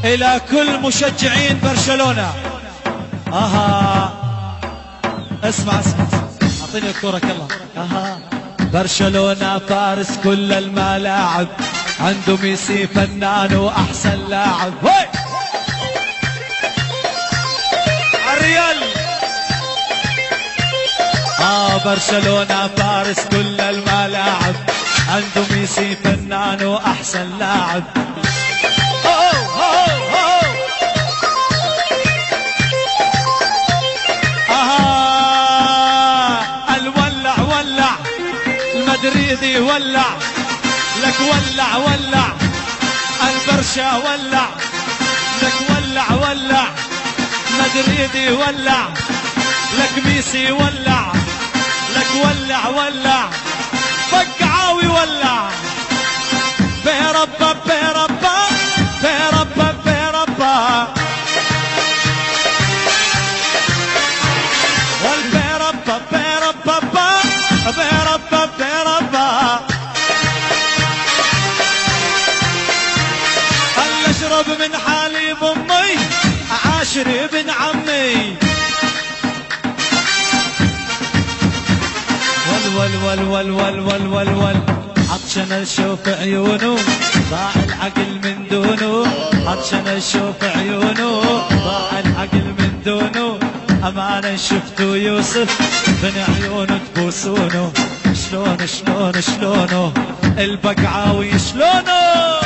إلى كل مشجعين برشلونة. اها اسمع اسمع اعطيني الكرة يلا. اها برشلونة فارس كل الملاعب، عنده ميسي فنان واحسن لاعب. الريال برشلونة فارس كل الملاعب، عنده ميسي فنان واحسن لاعب. الولع ولع المدريدي ولع لك، ولع ولع البرشا ولع لك، ولع ولع مدريدي ولع لك، ميسي ولع لك، ولع ولع بقعاوي ولع. بيربا بيربا بيربا بيربا والبيربا بيربا بيربا بيربا. خل اشرب من حليب امي عاشري ابن عمي. ول ول ول ول ول ول ول عطشان اشوف عيونه ضاع العقل من دونه، عطشان اشوف عيونه ضاع العقل من دونه. امانه شفتوا يوسف بن عيونه تبوسونه، شلون شلون شلونه البقعاوي شلونه.